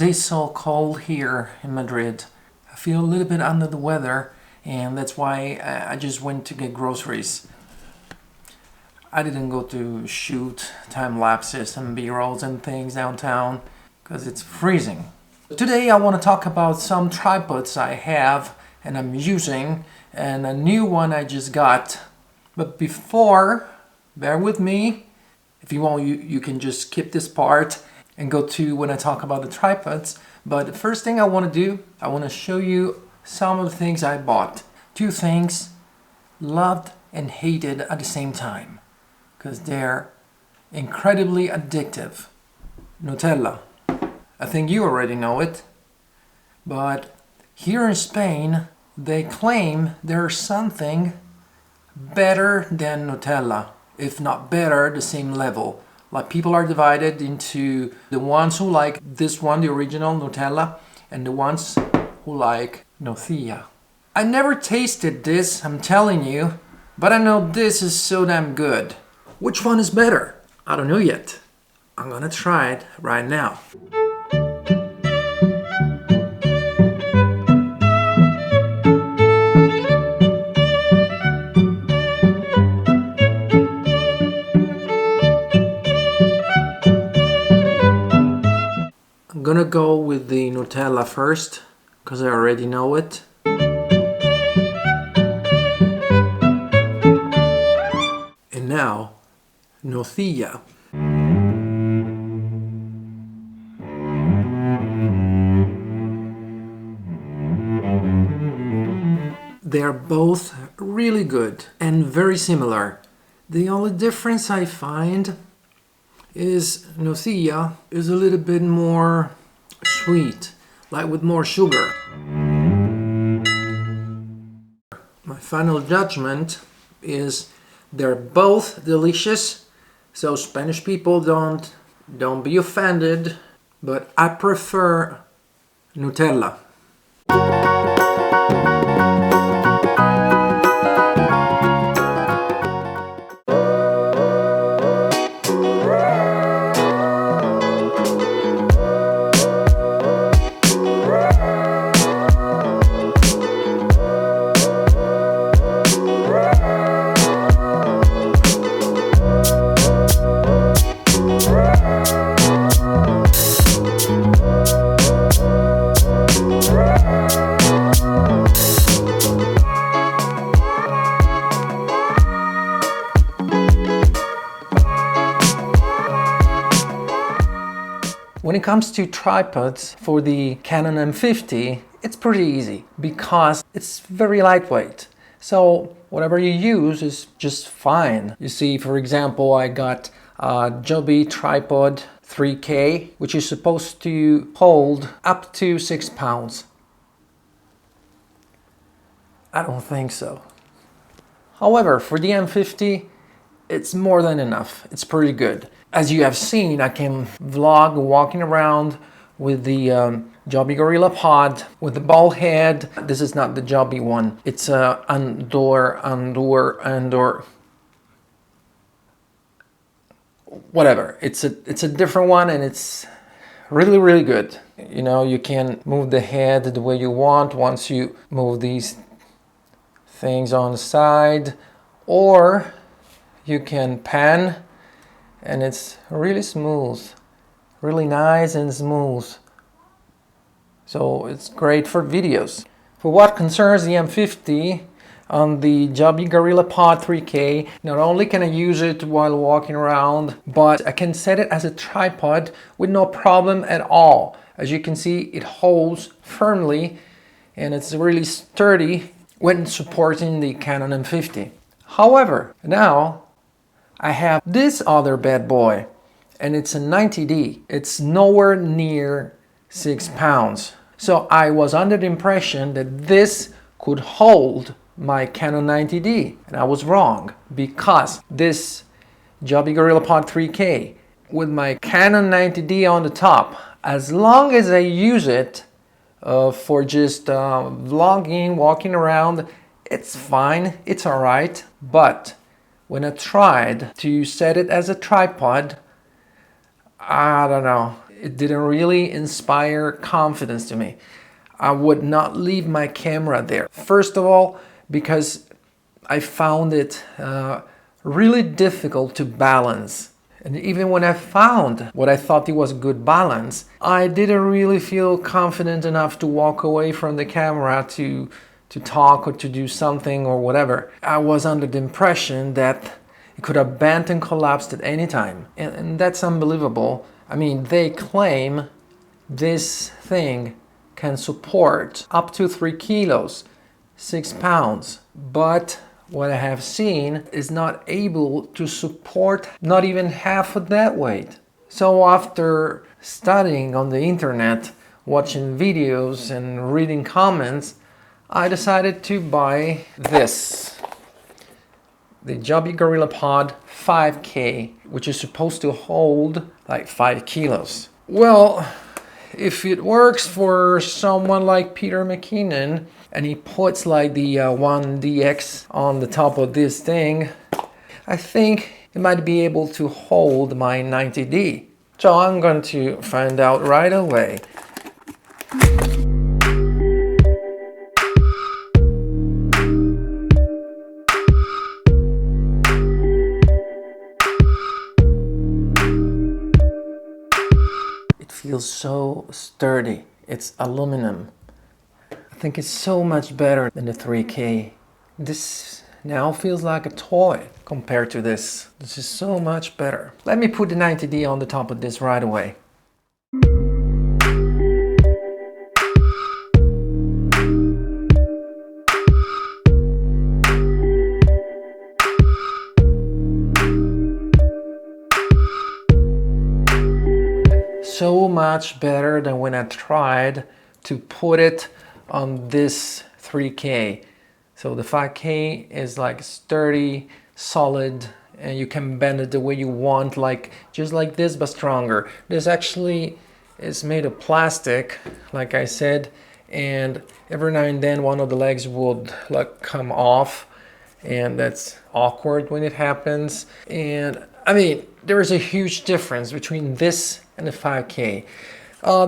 Today's so cold here in Madrid. I feel a little bit under the weather, and that's why I just went to get groceries. I didn't go to shoot time lapses and B-rolls and things downtown because it's freezing. Today I want to talk about some tripods I have and I'm using, and a new one I just got. But before, bear with me. If you want, you can just skip this part and go to when I talk about the tripods. But the first thing I want to do, I want to show you some of the things I bought. Two things loved and hated at the same time because they're incredibly addictive. Nutella. I think you already know it, but here in Spain they claim there's something better than Nutella, if not better, the same level. Like, people are divided into the ones who like this one, the original Nutella, and the ones who like Nocilla. I never tasted this, I'm telling you, but I know this is so damn good. Which one is better? I don't know yet. I'm gonna try it right now. I'm gonna go with the Nutella first, because I already know it. And now, Nocilla. They're both really good and very similar. The only difference I find is Nocilla is a little bit more sweet, like with more sugar. My final judgment is they're both delicious, so Spanish people don't be offended, but I prefer Nutella. When it comes to tripods for the Canon M50, it's pretty easy because it's very lightweight. So whatever you use is just fine. You see, for example, I got a Joby tripod 3K, which is supposed to hold up to 6 pounds. I don't think so. However, for the M50, it's more than enough. It's pretty good. As you have seen, I can vlog walking around with the Joby Gorillapod with the ball head. This is not the Joby one. It's a Andor, whatever. It's a different one, and it's really, really good. You know, you can move the head the way you want once you move these things on the side, or you can pan, and it's really smooth, really nice and smooth. So it's great for videos. For what concerns the M50, on the Joby Gorillapod 3K, not only can I use it while walking around, but I can set it as a tripod with no problem at all. As you can see, it holds firmly and it's really sturdy when supporting the Canon M50. However, now I have this other bad boy, and it's a 90D. It's nowhere near 6 pounds. So I was under the impression that this could hold my Canon 90D, and I was wrong, because this Joby Gorillapod 3K with my Canon 90D on the top, as long as I use it for just vlogging, walking around, it's fine, it's alright. But when I tried to set it as a tripod, I don't know, it didn't really inspire confidence to me. I would not leave my camera there. First of all, because I found it really difficult to balance. And even when I found what I thought it was a good balance, I didn't really feel confident enough to walk away from the camera to talk or to do something or whatever. I was under the impression that it could have bent and collapsed at any time. And that's unbelievable. I mean, they claim this thing can support up to 3 kilos, 6 pounds, but what I have seen is not able to support not even half of that weight. So after studying on the internet, watching videos and reading comments, I decided to buy this, the Joby Gorillapod 5K, which is supposed to hold like 5 kilos. Well, if it works for someone like Peter McKinnon, and he puts like the 1DX on the top of this thing, I think it might be able to hold my 90D. So I'm going to find out right away. It feels so sturdy. It's aluminum. I think it's so much better than the 3K. This now feels like a toy compared to this. This is so much better. Let me put the 90D on the top of this right away. So much better than when I tried to put it on this 3K. So the 5K is like sturdy, solid, and you can bend it the way you want, like just like this but stronger. This actually is made of plastic, like I said, and every now and then one of the legs would like come off, and that's awkward when it happens. And I mean, there is a huge difference between this and the 5K.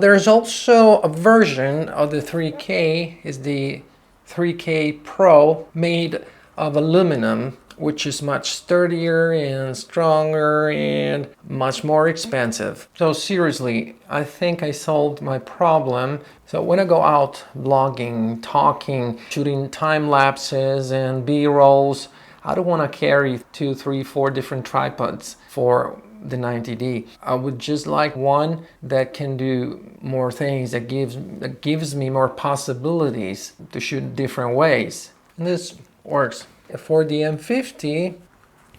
There's also a version of the 3K, is the 3K Pro, made of aluminum, which is much sturdier and stronger and much more expensive. So seriously, I think I solved my problem. So when I go out vlogging, talking, shooting time lapses and B-rolls, I don't want to carry 2, 3, 4 different tripods for the 90D. I would just like one that can do more things, that gives me more possibilities to shoot different ways. And this works. For the M50,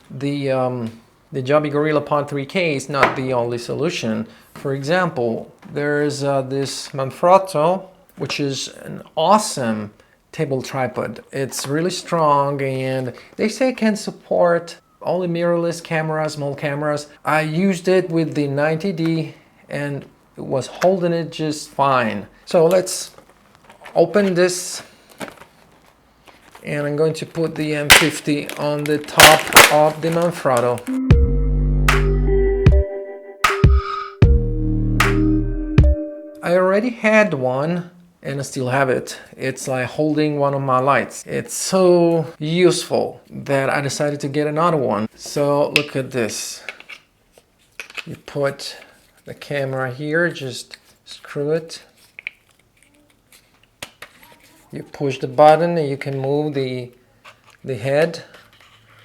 the Joby Gorillapod 3K is not the only solution. For example, there's this Manfrotto, which is an awesome table tripod. It's really strong, and they say it can support only mirrorless cameras, small cameras. I used it with the 90D and it was holding it just fine. So let's open this, and I'm going to put the M50 on the top of the Manfrotto. I already had one and I still have it. It's like holding one of my lights. It's so useful that I decided to get another one. So look at this. You put the camera here, just screw it. You push the button and you can move the head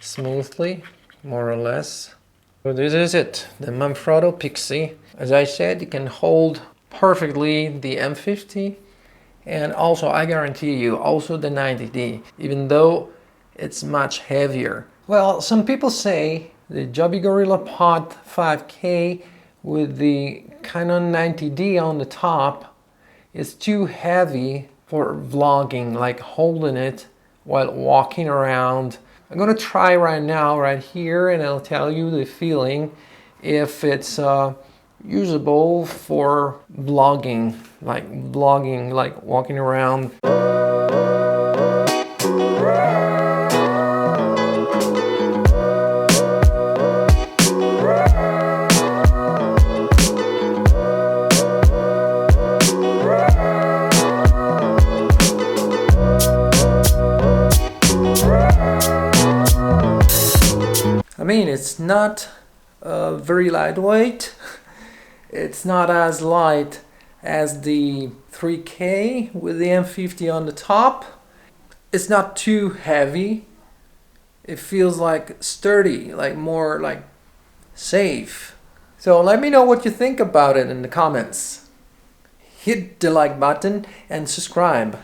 smoothly, more or less. So this is it, the Manfrotto Pixie. As I said, it can hold perfectly the M50, and also I guarantee you also the 90D, even though it's much heavier. Well, some people say the Joby Gorillapod 5K with the Canon 90D on the top is too heavy for vlogging, like holding it while walking around. I'm gonna try right now, right here, and I'll tell you the feeling if it's usable for vlogging, like walking around. It's not very lightweight. It's not as light as the 3K with the M50 on the top. It's not too heavy. It feels like sturdy, like more like safe. So let me know what you think about it in the comments. Hit the like button and subscribe.